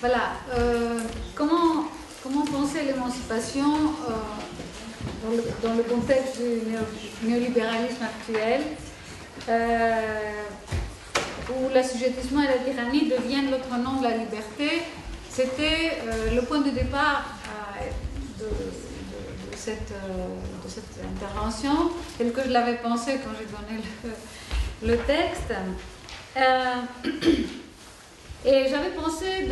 voilà, comment penser l'émancipation dans le contexte du néolibéralisme actuel, où l'assujettissement et la tyrannie deviennent l'autre nom de la liberté. C'était le point de départ de cette intervention, tel que je l'avais pensé quand j'ai donné le texte. Et j'avais pensé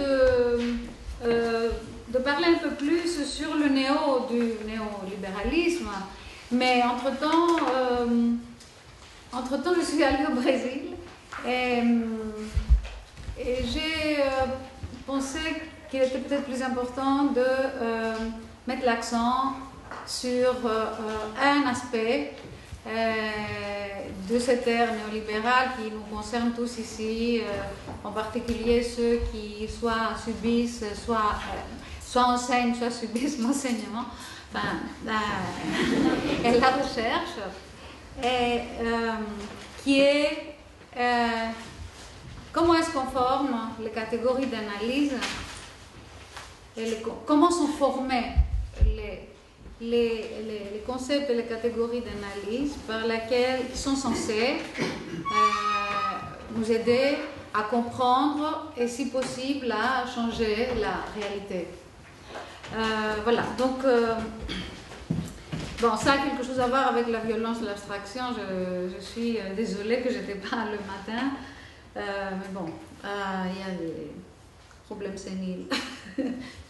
de parler un peu plus sur le du néolibéralisme, mais entre-temps, je suis allée au Brésil et j'ai pensé qu'il était peut-être plus important de mettre l'accent sur un aspect de cette ère néolibérale qui nous concerne tous ici, en particulier ceux qui soit subissent, soit enseignent, soit subissent l'enseignement, enfin, et la recherche, et, qui est comment est-ce qu'on forme les catégories d'analyse et comment sont formés les concepts et les catégories d'analyse par lesquels ils sont censés nous aider à comprendre et, si possible, à changer la réalité. Voilà, donc, bon, ça a quelque chose à voir avec la violence de l'abstraction. Je suis désolée que je n'étais pas le matin, mais bon, il y a des problèmes séniles.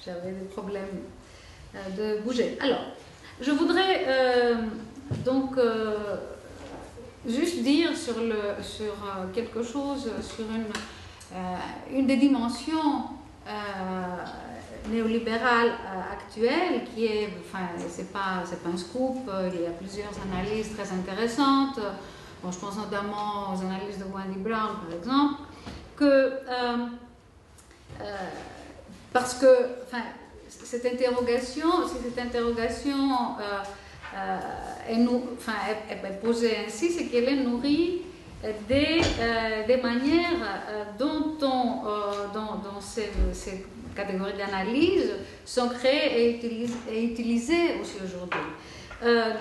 J'avais des problèmes de bouger. Alors, je voudrais donc juste dire sur quelque chose, sur une des dimensions néolibérales actuelles, qui est, enfin, c'est pas un scoop, il y a plusieurs analyses très intéressantes. Bon, je pense notamment aux analyses de Wendy Brown, par exemple, que parce que, enfin, cette interrogation est posée ainsi, c'est qu'elle est nourrie des manières dont ces catégories d'analyse sont créées et utilisées aussi aujourd'hui.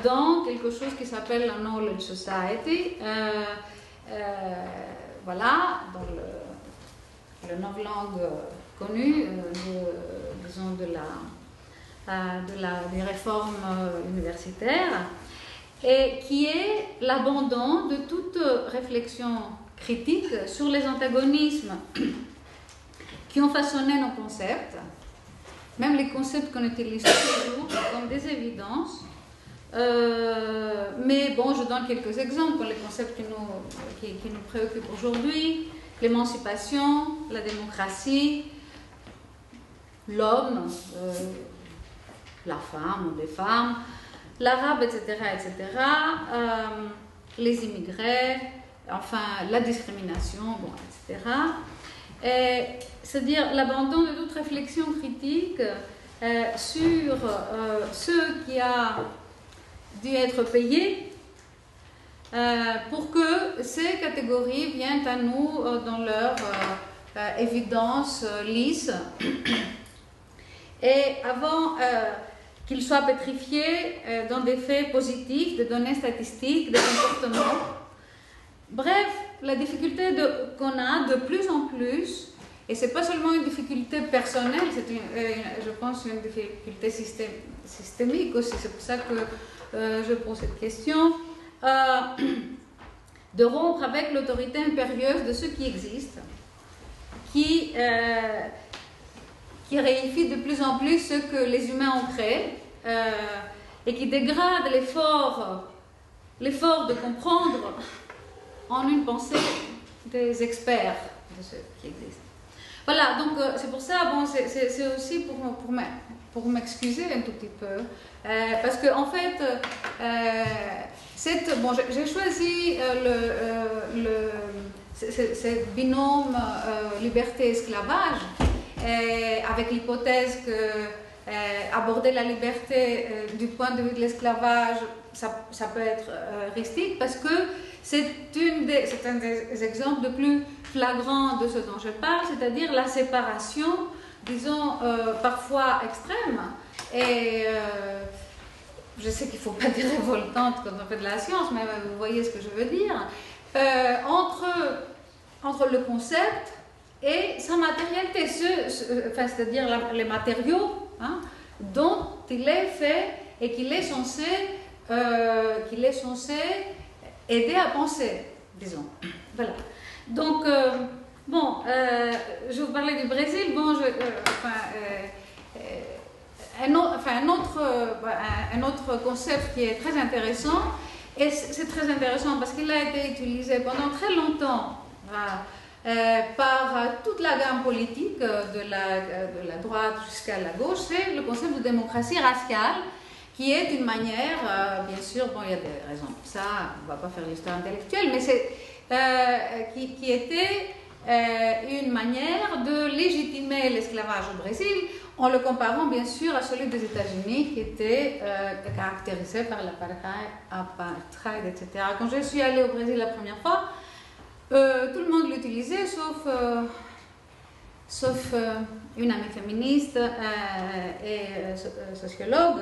Dans quelque chose qui s'appelle la Knowledge Society, voilà, dans le novlangue connu, disons des réformes universitaires, et qui est l'abandon de toute réflexion critique sur les antagonismes qui ont façonné nos concepts, même les concepts qu'on utilise toujours comme des évidences. Mais bon, je donne quelques exemples, les concepts qui nous préoccupent aujourd'hui: l'émancipation, la démocratie, l'homme, la femme ou des femmes, l'arabe, etc., les immigrés, enfin la discrimination, bon, etc. C'est-à-dire l'abandon de toute réflexion critique sur ce qui a dû être payé pour que ces catégories viennent à nous dans leur évidence lisse, et avant qu'ils soient pétrifiés dans des faits positifs, des données statistiques, des comportements. Bref, la difficulté qu'on a de plus en plus, et ce n'est pas seulement une difficulté personnelle, c'est je pense une difficulté systémique aussi, c'est pour ça que je pose cette question, de rompre avec l'autorité impérieuse de ce qui existe, qui réifie de plus en plus ce que les humains ont créé, et qui dégrade l'effort de comprendre en une pensée des experts de ce qui existe. Voilà, donc c'est pour ça, bon, c'est aussi pour m'excuser un tout petit peu, parce que en fait, bon, j'ai choisi ce binôme liberté-esclavage, avec l'hypothèse que aborder la liberté du point de vue de l'esclavage, ça peut être ristique, parce que c'est un des exemples de plus flagrants de ce dont je parle, c'est-à-dire la séparation, disons, parfois extrême, et je sais qu'il ne faut pas dire révoltante quand on fait de la science, mais vous voyez ce que je veux dire, entre le concept et sa matérialité, c'est-à-dire les matériaux, hein, dont il est fait et qu'il est censé aider à penser, disons. Voilà. Donc, je vous parlais du Brésil. Bon, un autre concept qui est très intéressant, et c'est très intéressant parce qu'il a été utilisé pendant très longtemps par toute la gamme politique, de la droite jusqu'à la gauche, c'est le concept de démocratie raciale, qui est une manière, bien sûr, bon, il y a des raisons pour ça, on ne va pas faire l'histoire intellectuelle, mais c'est qui était une manière de légitimer l'esclavage au Brésil, en le comparant bien sûr à celui des États-Unis, qui était caractérisé par l'apartheid, etc. Quand je suis allée au Brésil la première fois, tout le monde l'utilisait, sauf une amie féministe et sociologue.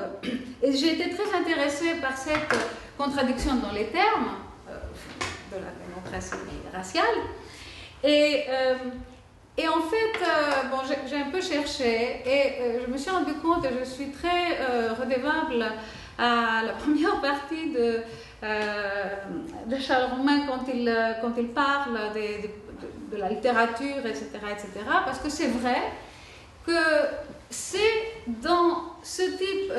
Et j'ai été très intéressée par cette contradiction dans les termes de la démocratie raciale. Et en fait, j'ai un peu cherché et je me suis rendu compte, et je suis très redevable à la première partie de Charles Romain quand il parle de la littérature, etc., parce que c'est vrai que c'est dans ce type,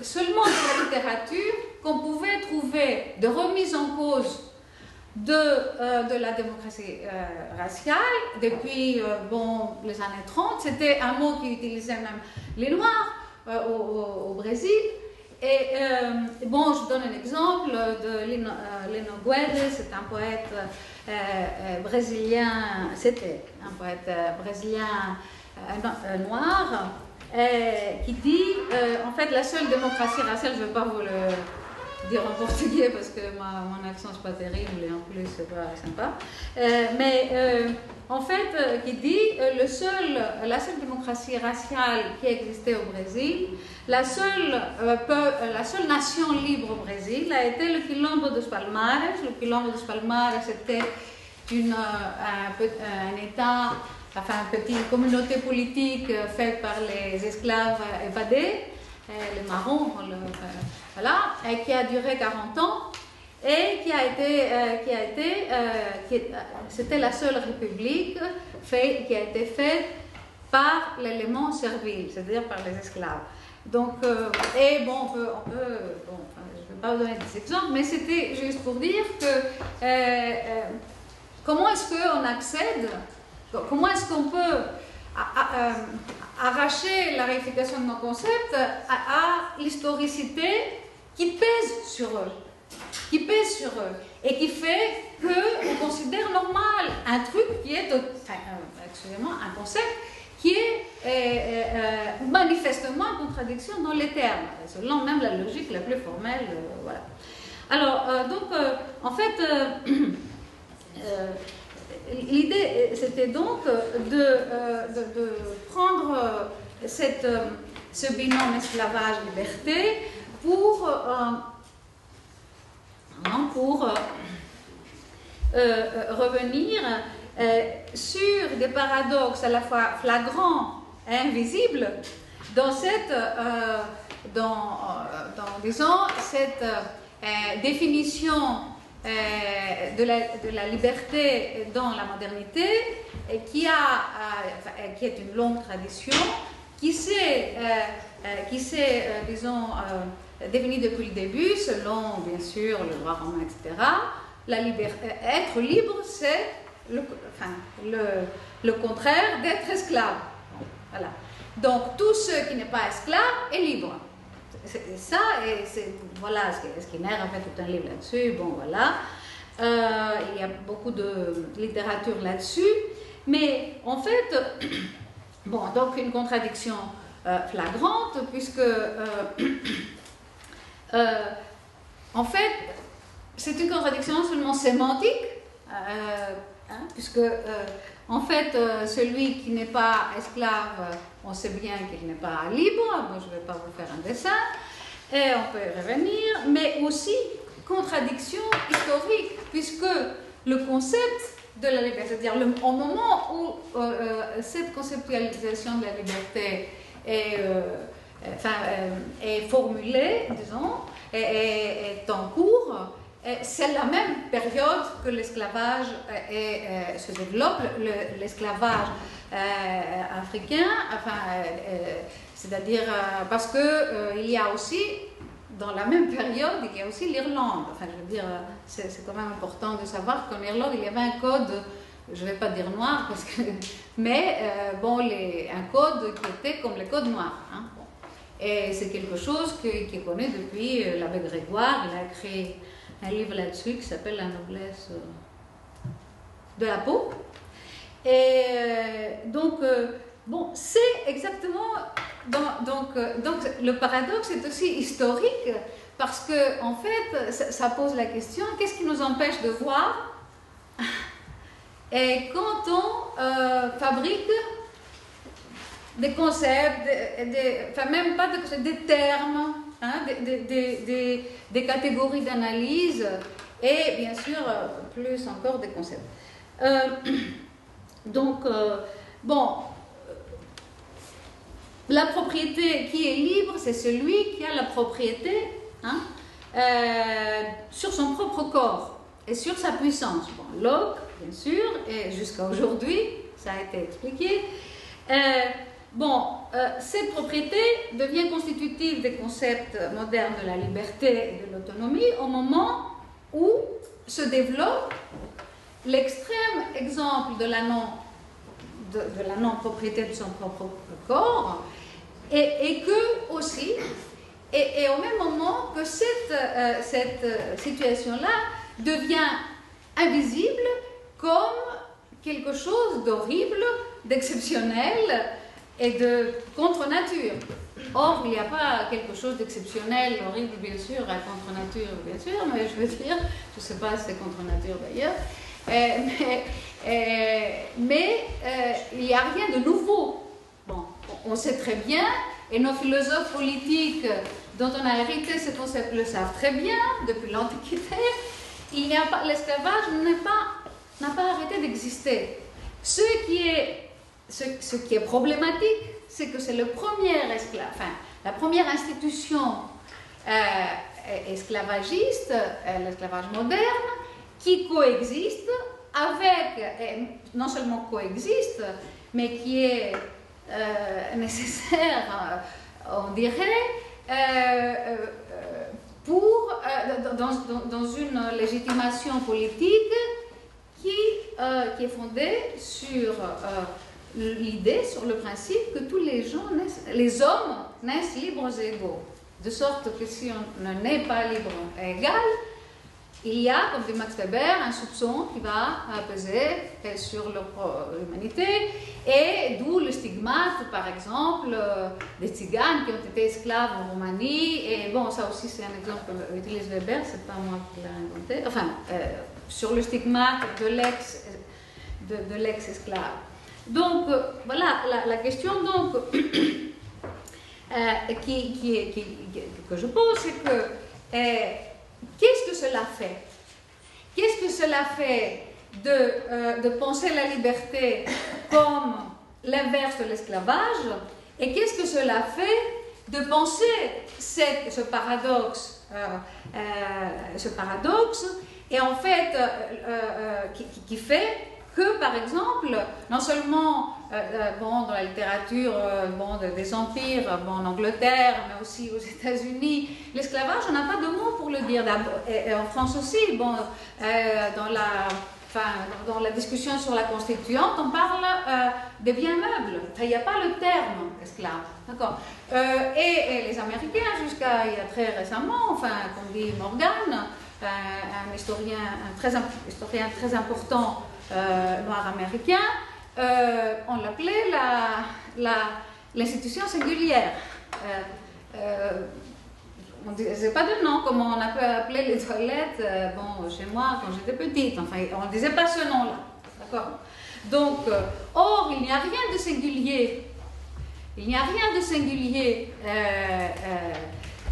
seulement dans la littérature, qu'on pouvait trouver de remise en cause de la démocratie raciale depuis les années 30. C'était un mot qui utilisait même les Noirs au Brésil. Et je donne un exemple de Lino Guedes, c'est un poète brésilien, c'était un poète brésilien noir, qui dit, en fait, la seule démocratie raciale, je ne vais pas vous le dire en portugais parce que mon accent n'est pas terrible et en plus c'est pas sympa, en fait, qui dit la seule démocratie raciale qui existait au Brésil, la seule nation libre au Brésil a été le Quilombo dos Palmares. Le Quilombo dos Palmares était un État, enfin une petite communauté politique faite par les esclaves évadés, les marrons, voilà, et qui a duré 40 ans. Et c'était la seule république qui a été faite par l'élément servile, c'est-à-dire par les esclaves. Donc, je ne vais pas vous donner des exemples, mais c'était juste pour dire que comment est-ce qu'on accède, comment est-ce qu'on peut arracher la réification de nos concepts à l'historicité qui pèse sur eux. Et qui fait qu'on considère normal un truc qui est, un concept qui est manifestement en contradiction dans les termes, selon même la logique la plus formelle. Voilà. Alors, en fait, l'idée, c'était donc de prendre ce binôme esclavage-liberté pour revenir sur des paradoxes à la fois flagrants et invisibles dans cette définition de la liberté dans la modernité, qui est une longue tradition, qui s'est définie depuis le début, selon, bien sûr, le droit romain, etc. Être libre, c'est le contraire d'être esclave. Voilà. Donc, tout ce qui n'est pas esclave est libre. C'est ça, et voilà, Skinner a fait tout un livre là-dessus. Bon, voilà. Il y a beaucoup de littérature là-dessus. Mais, en fait, donc une contradiction flagrante, puisque, en fait, c'est une contradiction seulement sémantique, puisque en fait, celui qui n'est pas esclave, on sait bien qu'il n'est pas libre. Bon, je ne vais pas vous faire un dessin, et on peut y revenir, mais aussi contradiction historique, puisque le concept de la liberté, c'est-à-dire au moment où cette conceptualisation de la liberté est formulée, disons, est en cours, c'est la même période que l'esclavage se développe, l'esclavage africain, c'est-à-dire parce que il y a aussi, dans la même période, il y a aussi l'Irlande. Enfin, je veux dire, c'est quand même important de savoir qu'en Irlande, il y avait un code, je ne vais pas dire noir, parce que, mais un code qui était comme les codes noirs. Hein. Bon. Et c'est quelque chose qui est connu depuis l'abbé Grégoire. Il a écrit un livre là-dessus qui s'appelle La noblesse de la peau. Et donc, c'est exactement... Donc, le paradoxe est aussi historique parce que, en fait, ça pose la question, qu'est-ce qui nous empêche de voir et quand on fabrique des concepts, enfin même pas de concepts, des termes, hein, des catégories d'analyse et bien sûr plus encore des concepts. La propriété qui est libre, c'est celui qui a la propriété sur son propre corps et sur sa puissance. Bon, Locke, bien sûr, et jusqu'à aujourd'hui, ça a été expliqué. Cette propriété devient constitutive des concepts modernes de la liberté et de l'autonomie au moment où se développe l'extrême exemple de la non-propriété de son propre corps et que aussi, et au même moment que cette situation-là devient invisible comme quelque chose d'horrible, d'exceptionnel et de contre-nature. Or, il n'y a pas quelque chose d'exceptionnel, horrible, bien sûr, à contre-nature, bien sûr, mais je veux dire, je ne sais pas si c'est contre-nature d'ailleurs, mais il n'y a rien de nouveau. Bon, on sait très bien, et nos philosophes politiques dont on a hérité ce concept le savent très bien depuis l'Antiquité. L'esclavage n'a pas arrêté d'exister. Ce qui est problématique, c'est que c'est la première institution esclavagiste, l'esclavage moderne, qui coexiste avec, non seulement coexiste, mais qui est nécessaire, on dirait, dans une légitimation politique qui est fondée sur l'idée, sur le principe que tous les hommes naissent libres et égaux. De sorte que si on ne naît pas libre et égal, il y a, comme dit Max Weber, un soupçon qui va peser sur l'humanité, et d'où le stigmate, par exemple, des tziganes qui ont été esclaves en Roumanie, et bon, ça aussi c'est un exemple qu'utilise Weber, c'est pas moi qui l'ai inventé, enfin, sur le stigmate de l'ex-esclave. Donc, voilà, la question donc, que je pose, c'est que qu'est-ce que cela fait? Qu'est-ce que cela fait de penser la liberté comme l'inverse de l'esclavage? Et qu'est-ce que cela fait de penser ce paradoxe et en fait qui fait que, par exemple, non seulement dans la littérature des empires, en Angleterre, mais aussi aux États-Unis, l'esclavage, on n'a pas de mot pour le dire. Et en France aussi, dans la discussion sur la Constituante, on parle des biens meubles. Il n'y a pas le terme esclave. D'accord. Et les Américains, jusqu'à il y a très récemment, comme dit Morgan, un historien très important noir américain, on l'appelait l'institution singulière. on ne disait pas de nom, comme on a pu appeler les toilettes, bon, chez moi, quand j'étais petite. Enfin, on ne disait pas ce nom-là. D'accord? Donc, or, il n'y a rien de singulier. Il n'y a rien de singulier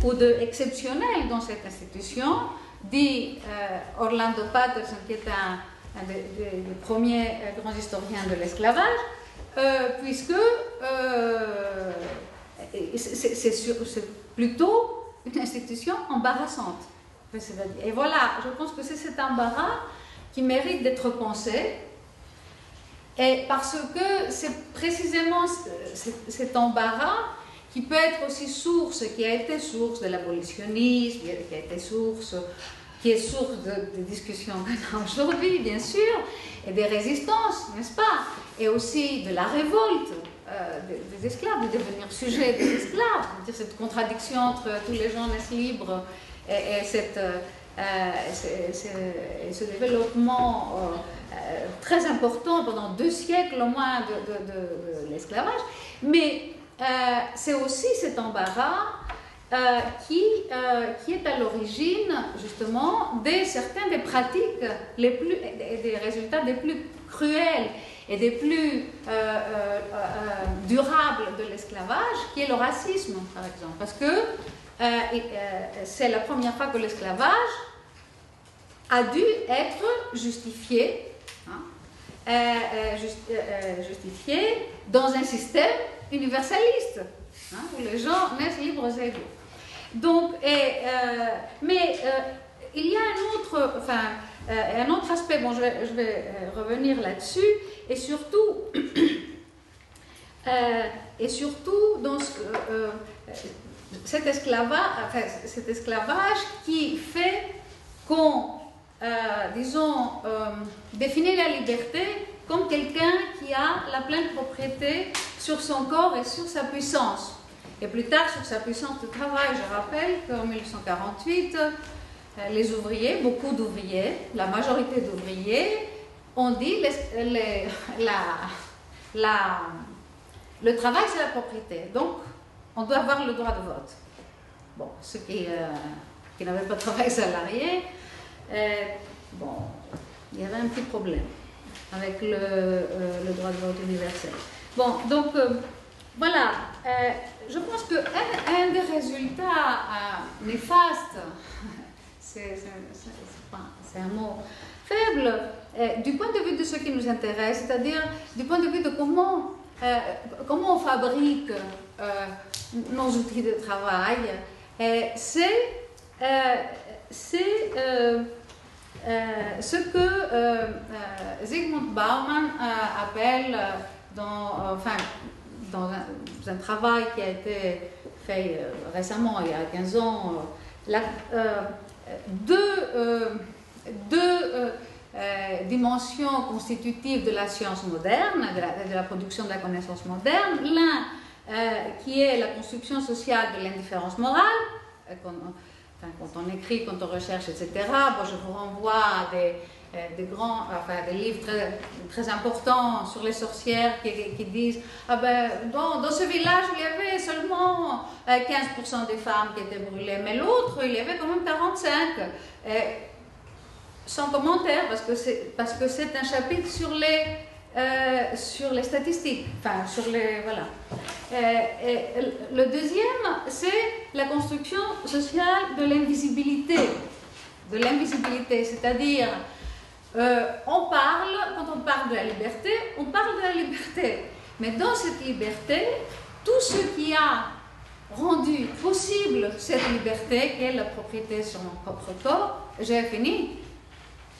ou d'exceptionnel dans cette institution, dit Orlando Patterson, qui est un des premiers grands historiens de l'esclavage, puisque c'est plutôt une institution embarrassante. Et voilà, je pense que c'est cet embarras qui mérite d'être pensé, et parce que c'est précisément cet embarras qui peut être aussi source, qui a été source de l'abolitionnisme, qui est source des discussions qu'on a aujourd'hui, bien sûr, et des résistances, n'est-ce pas? Et aussi de la révolte des esclaves, de devenir sujet des esclaves, c'est-à-dire cette contradiction entre tous les gens naissent libres et ce développement très important pendant 2 siècles au moins de l'esclavage. Mais c'est aussi cet embarras qui est à l'origine justement de certaines des pratiques des résultats des plus cruels et des plus durables de l'esclavage, qui est le racisme, par exemple. Parce que c'est la première fois que l'esclavage a dû être justifié, justifié dans un système universaliste, où les gens naissent libres et égaux. Donc, mais il y a un autre aspect, bon, je vais revenir là-dessus, et surtout dans cet esclavage qui fait qu'on, disons, définit la liberté comme quelqu'un qui a la pleine propriété sur son corps et sur sa puissance. Et plus tard, sur sa puissance de travail. Je rappelle qu'en 1848, les ouvriers, beaucoup d'ouvriers, la majorité d'ouvriers, ont dit le travail, c'est la propriété. Donc, on doit avoir le droit de vote. Bon, ceux qui n'avaient pas de travail salarié, bon, il y avait un petit problème avec le droit de vote universel. Bon, donc, voilà, je pense qu'un des résultats néfastes, c'est un mot faible, du point de vue de ce qui nous intéresse, c'est-à-dire du point de vue de comment on fabrique nos outils de travail, c'est ce que Zygmunt Bauman appelle dans un travail qui a été fait récemment, il y a 15 ans, deux dimensions constitutives de la science moderne, de la production de la connaissance moderne. L'un qui est la construction sociale de l'indifférence morale, quand on écrit, quand on recherche, etc. Bon, je vous renvoie à des livres très importants sur les sorcières qui disent dans ce village il y avait seulement 15% des femmes qui étaient brûlées, mais l'autre il y avait quand même 45%. Sans commentaire, parce que c'est un chapitre sur les statistiques, enfin sur les voilà. Le deuxième, c'est la construction sociale de l'invisibilité, c'est-à-dire quand on parle de la liberté, on parle de la liberté, mais dans cette liberté, tout ce qui a rendu possible cette liberté, qui est la propriété sur mon propre corps, j'ai fini.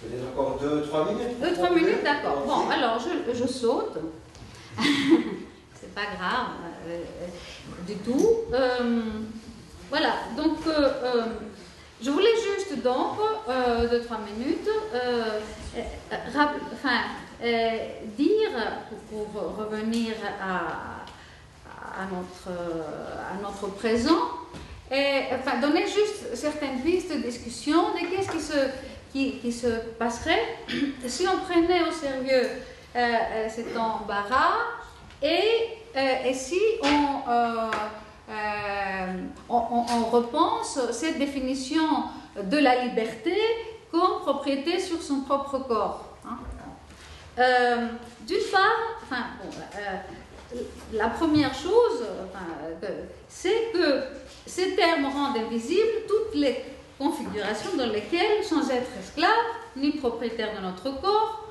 Peut-être encore 2-3 minutes. 2-3 minutes, d'accord. Bon, alors je saute. C'est pas grave du tout. Voilà, donc je voulais juste donc 2-3 minutes dire, pour revenir à notre présent, donner juste certaines pistes de discussion de qu'est-ce qui se passerait si on prenait au sérieux cet embarras et si on on repense cette définition de la liberté comme propriété sur son propre corps. D'une part, la première chose, c'est que ces termes rendent invisibles toutes les configurations dans lesquelles, sans être esclave ni propriétaire de notre corps,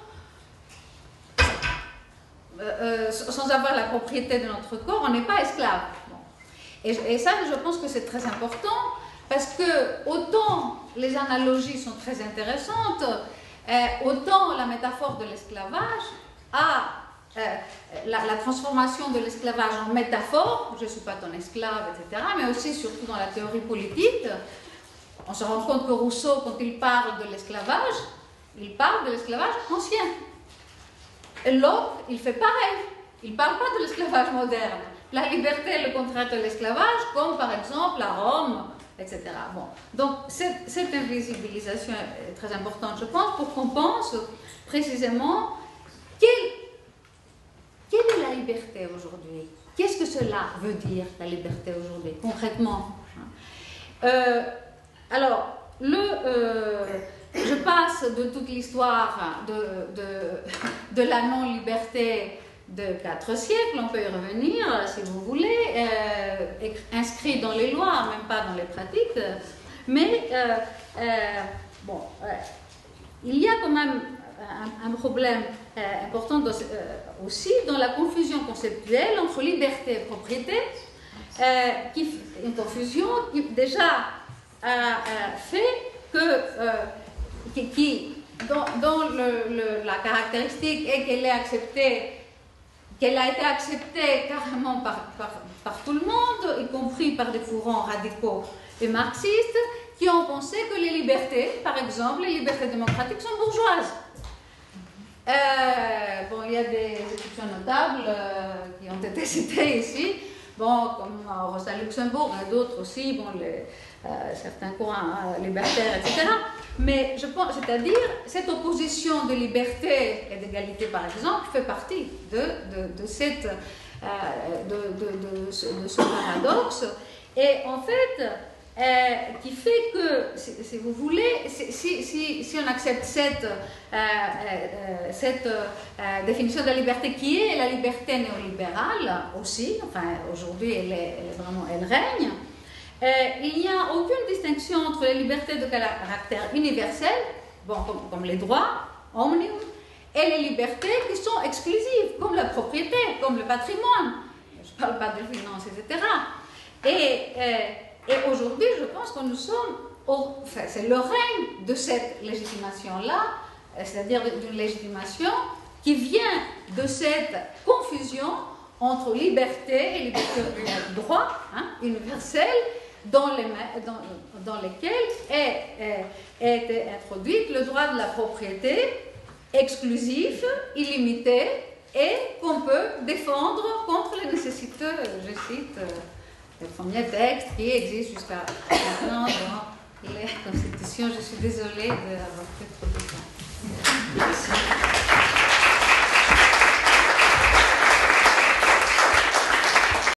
sans avoir la propriété de notre corps, on n'est pas esclave. Bon. Et ça, je pense que c'est très important, parce que autant les analogies sont très intéressantes, autant la métaphore de l'esclavage a la transformation de l'esclavage en métaphore, je ne suis pas ton esclave, etc., mais aussi, surtout dans la théorie politique, on se rend compte que Rousseau, quand il parle de l'esclavage, il parle de l'esclavage ancien. Et Locke, il fait pareil. Il ne parle pas de l'esclavage moderne. La liberté est le contraire de l'esclavage, comme par exemple à Rome, etc. Bon. Donc, cette invisibilisation est très importante, je pense, pour qu'on pense précisément quelle est la liberté aujourd'hui? Qu'est-ce que cela veut dire, la liberté aujourd'hui, concrètement? Alors, je passe de toute l'histoire de la non-liberté de 4 siècles, on peut y revenir si vous voulez, inscrit dans les lois, même pas dans les pratiques, mais il y a quand même un problème important aussi dans la confusion conceptuelle entre liberté et propriété, une confusion qui déjà fait que dont la caractéristique est qu'elle a été acceptée carrément par tout le monde, y compris par des courants radicaux et marxistes, qui ont pensé que les libertés, par exemple, les libertés démocratiques, sont bourgeoises. Il y a des exceptions notables qui ont été citées ici, comme Rosa Luxembourg et d'autres aussi, certains courants libertaires, etc. Mais je pense, c'est-à-dire, cette opposition de liberté et d'égalité, par exemple, fait partie de ce paradoxe. Et en fait, qui fait que, si vous voulez, si on accepte cette définition de la liberté qui est la liberté néolibérale aussi, aujourd'hui elle règne, il n'y a aucune distinction entre les libertés de caractère universel, comme les droits, omnium, et les libertés qui sont exclusives, comme la propriété, comme le patrimoine. Je ne parle pas de finances, etc. Et aujourd'hui, je pense que nous sommes, c'est le règne de cette légitimation-là, c'est-à-dire d'une légitimation qui vient de cette confusion entre liberté et liberté de droit universel, dans lesquels est introduit le droit de la propriété exclusif, illimité, et qu'on peut défendre contre les nécessités, je cite, le premier texte qui existe jusqu'à maintenant dans les constitutions. Je suis désolée d'avoir fait trop de temps. Merci.